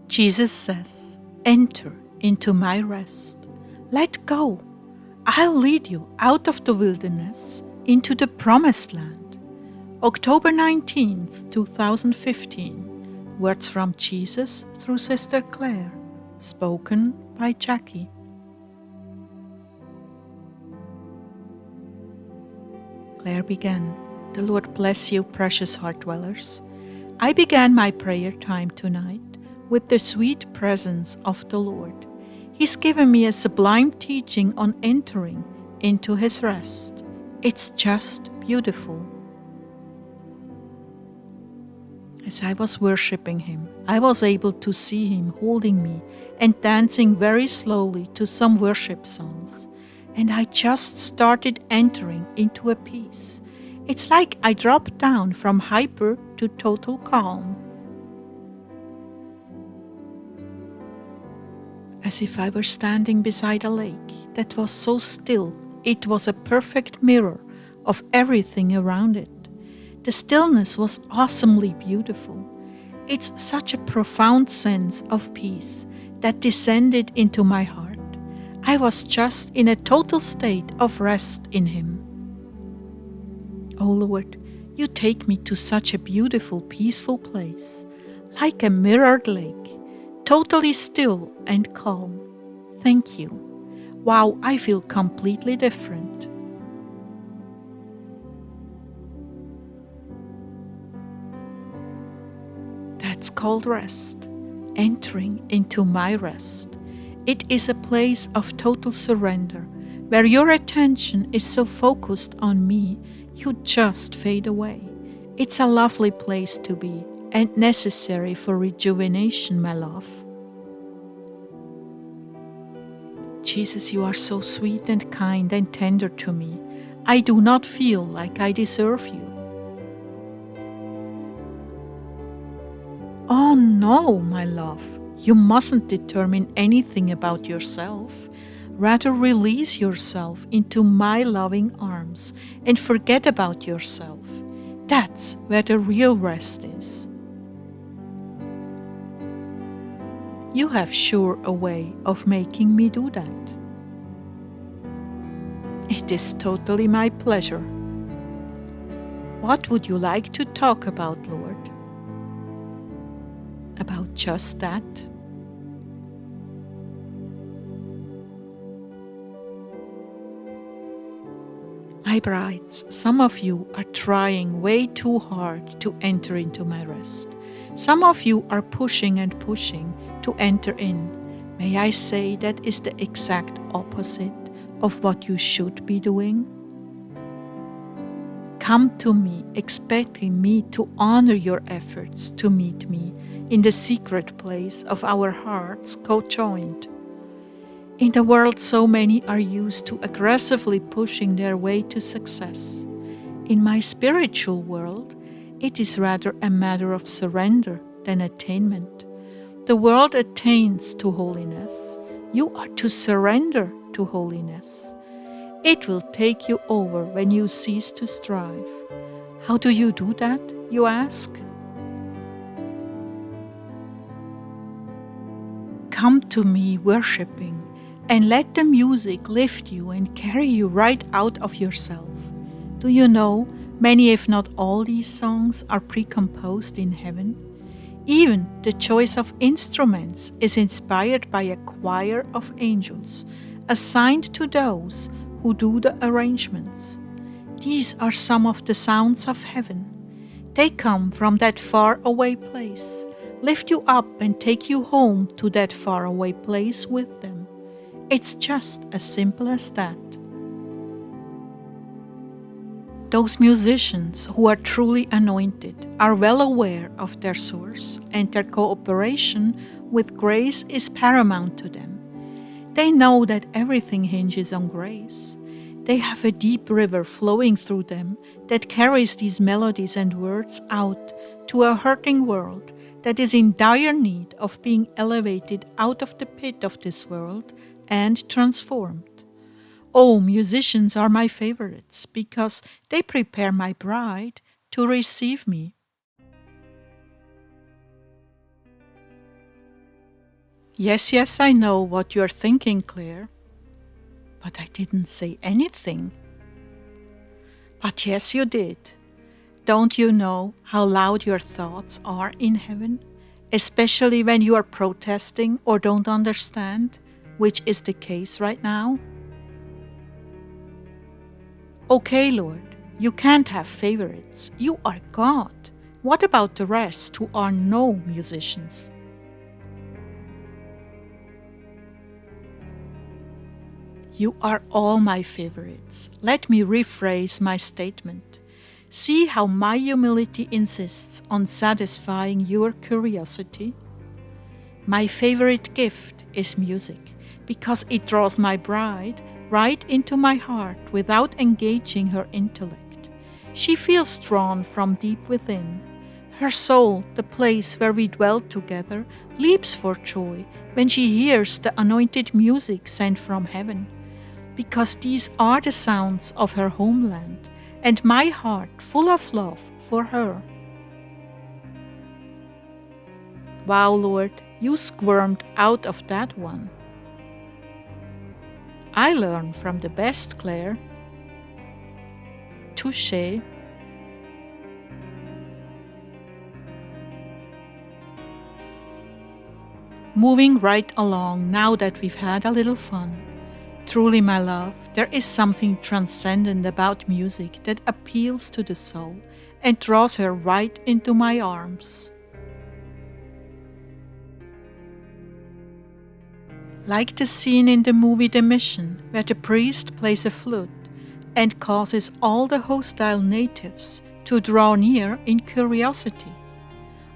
Jesus says, "Enter into my rest. Let go. I'll lead you out of the wilderness into the promised land." October 19th, 2015. Words from Jesus through Sister Clare. Spoken by Jackie. Clare began. The Lord bless you, precious Heartdwellers. I began my prayer time tonight with the sweet presence of the Lord. He's given me a sublime teaching on entering into His rest. It's just beautiful. As I was worshiping Him, I was able to see Him holding me and dancing very slowly to some worship songs. And I just started entering into a peace. It's like I dropped down from hyper to total calm. As if I were standing beside a lake that was so still, it was a perfect mirror of everything around it. The stillness was awesomely beautiful. It's such a profound sense of peace that descended into my heart. I was just in a total state of rest in Him. Oh Lord, you take me to such a beautiful, peaceful place, like a mirrored lake, totally still and calm. Thank you. Wow, I feel completely different. That's called rest, entering into my rest. It is a place of total surrender, where your attention is so focused on me, you just fade away. It's a lovely place to be and necessary for rejuvenation, my love. Jesus, you are so sweet and kind and tender to me. I do not feel like I deserve you. Oh no, my love, you mustn't determine anything about yourself. Rather release yourself into my loving arms and forget about yourself. That's where the real rest is. You have sure a way of making me do that. It is totally my pleasure. What would you like to talk about, Lord? About just that? My brides, some of you are trying way too hard to enter into my rest. Some of you are pushing and pushing to enter in. May I say that is the exact opposite of what you should be doing? Come to me, expecting me to honor your efforts to meet me in the secret place of our hearts co-joined. In the world, so many are used to aggressively pushing their way to success. In my spiritual world, it is rather a matter of surrender than attainment. The world attains to holiness. You are to surrender to holiness. It will take you over when you cease to strive. How do you do that, you ask? Come to me worshiping, and let the music lift you and carry you right out of yourself. Do you know, many if not all these songs are pre-composed in heaven? Even the choice of instruments is inspired by a choir of angels, assigned to those who do the arrangements. These are some of the sounds of heaven. They come from that far-away place, lift you up and take you home to that far-away place with them. It's just as simple as that. Those musicians who are truly anointed are well aware of their source, and their cooperation with grace is paramount to them. They know that everything hinges on grace. They have a deep river flowing through them that carries these melodies and words out to a hurting world that is in dire need of being elevated out of the pit of this world and transformed. Oh, musicians are my favorites because they prepare my bride to receive me. Yes, yes, I know what you're thinking, Claire. But I didn't say anything. But yes, you did. Don't you know how loud your thoughts are in heaven? Especially when you are protesting or don't understand, which is the case right now? Okay, Lord, you can't have favorites. You are God. What about the rest who are no musicians? You are all my favorites. Let me rephrase my statement. See how my humility insists on satisfying your curiosity? My favorite gift is music because it draws my bride right into my heart without engaging her intellect. She feels drawn from deep within. Her soul, the place where we dwell together, leaps for joy when she hears the anointed music sent from heaven, because these are the sounds of her homeland, and my heart full of love for her. Wow, Lord, you squirmed out of that one. I learn from the best, Claire. Touché. Moving right along now that we've had a little fun. Truly, my love, there is something transcendent about music that appeals to the soul and draws her right into my arms. Like the scene in the movie The Mission, where the priest plays a flute and causes all the hostile natives to draw near in curiosity.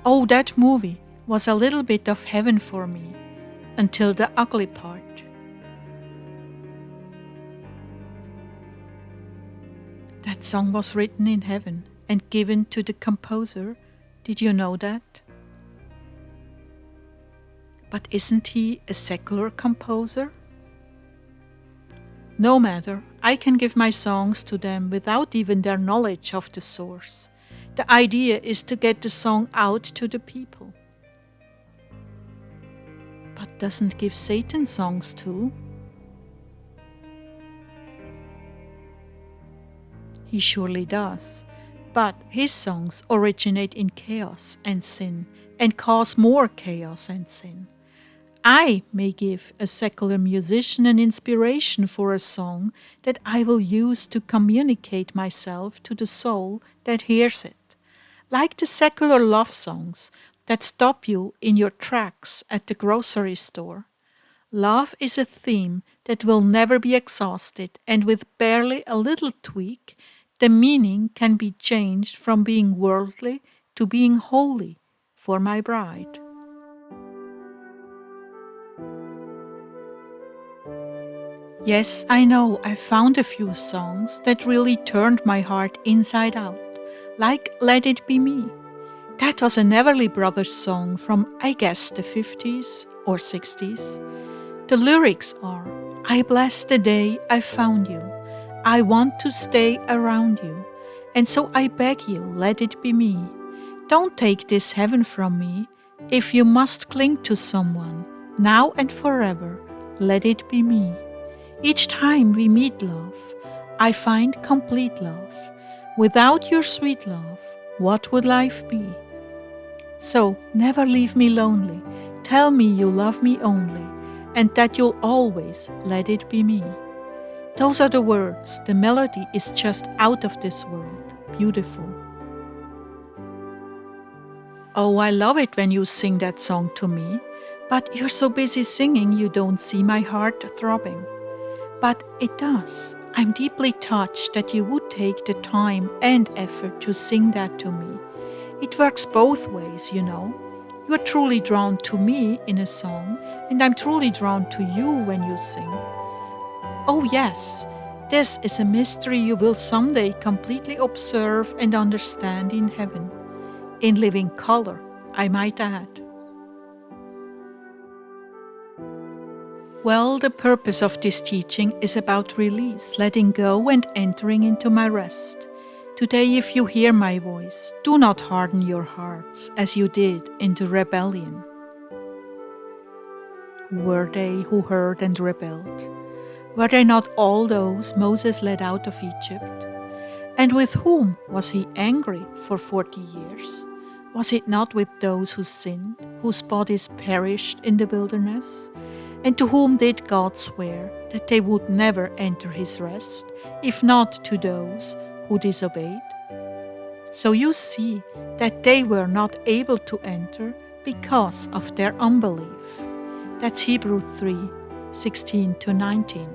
Oh, that movie was a little bit of heaven for me, until the ugly part. That song was written in heaven and given to the composer. Did you know that? But isn't he a secular composer? No matter, I can give my songs to them without even their knowledge of the source. The idea is to get the song out to the people. But doesn't give Satan songs too? He surely does. But his songs originate in chaos and sin and cause more chaos and sin. I may give a secular musician an inspiration for a song that I will use to communicate myself to the soul that hears it, like the secular love songs that stop you in your tracks at the grocery store. Love is a theme that will never be exhausted, and with barely a little tweak, the meaning can be changed from being worldly to being holy for my bride. Yes, I know I found a few songs that really turned my heart inside out, like Let It Be Me. That was an Everly Brothers song from, I guess, the 50s or 60s. The lyrics are, I bless the day I found you. I want to stay around you. And so I beg you, let it be me. Don't take this heaven from me. If you must cling to someone, now and forever, let it be me. Each time we meet, love, I find complete love. Without your sweet love, what would life be? So never leave me lonely. Tell me you love me only, and that you'll always let it be me. Those are the words. The melody is just out of this world. Beautiful. Oh, I love it when you sing that song to me, but you're so busy singing you don't see my heart throbbing. But it does. I'm deeply touched that you would take the time and effort to sing that to me. It works both ways, you know. You are truly drawn to me in a song, and I'm truly drawn to you when you sing. Oh, yes, this is a mystery you will someday completely observe and understand in heaven. In living color, I might add. Well, the purpose of this teaching is about release, letting go and entering into my rest. Today, if you hear my voice, do not harden your hearts as you did in the rebellion. who were they who heard and rebelled? Were they not all those Moses led out of Egypt? And with whom was he angry for 40 years? Was it not with those who sinned, whose bodies perished in the wilderness? And to whom did God swear that they would never enter his rest, if not to those who disobeyed? So you see that they were not able to enter because of their unbelief. That's Hebrews 3:16-19.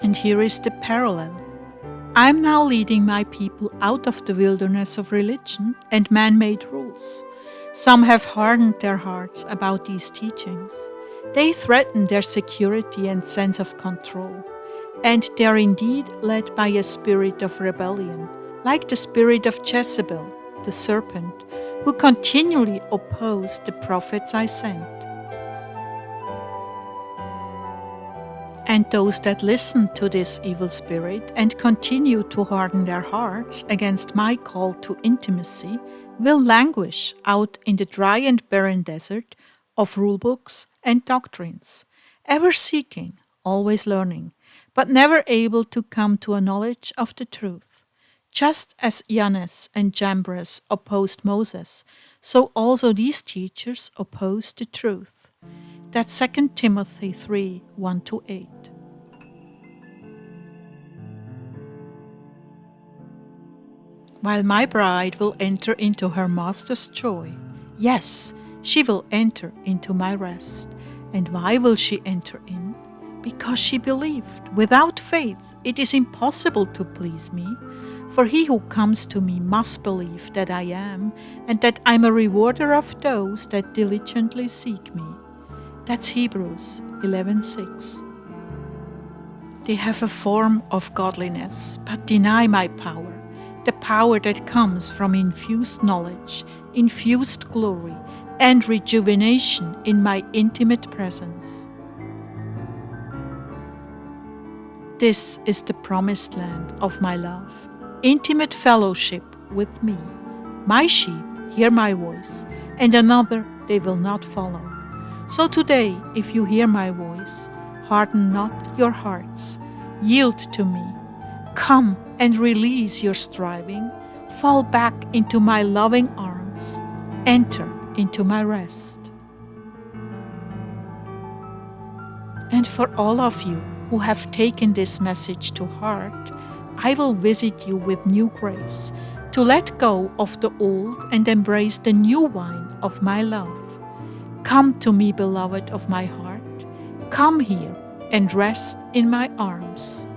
And here is the parallel. I am now leading my people out of the wilderness of religion and man-made rules. Some have hardened their hearts about these teachings. They threaten their security and sense of control. And they are indeed led by a spirit of rebellion, like the spirit of Jezebel, the serpent, who continually opposed the prophets I sent. And those that listen to this evil spirit and continue to harden their hearts against my call to intimacy will languish out in the dry and barren desert of rulebooks and doctrines, ever seeking, always learning, but never able to come to a knowledge of the truth. Just as Jannes and Jambres opposed Moses, so also these teachers oppose the truth. That's 2 Timothy 3:1-8. While my bride will enter into her master's joy, yes, she will enter into my rest. And why will she enter in? Because she believed. Without faith, it is impossible to please me. For he who comes to me must believe that I am, and that I am a rewarder of those that diligently seek me. That's Hebrews 11:6. They have a form of godliness, but deny my power, the power that comes from infused knowledge, infused glory, and rejuvenation in my intimate presence. This is the promised land of my love, intimate fellowship with me. My sheep hear my voice, and another they will not follow. So today, if you hear my voice, harden not your hearts. Yield to me. Come and release your striving. Fall back into my loving arms. Enter into my rest. And for all of you who have taken this message to heart, I will visit you with new grace to let go of the old and embrace the new wine of my love. Come to me, beloved of my heart. Come here and rest in my arms.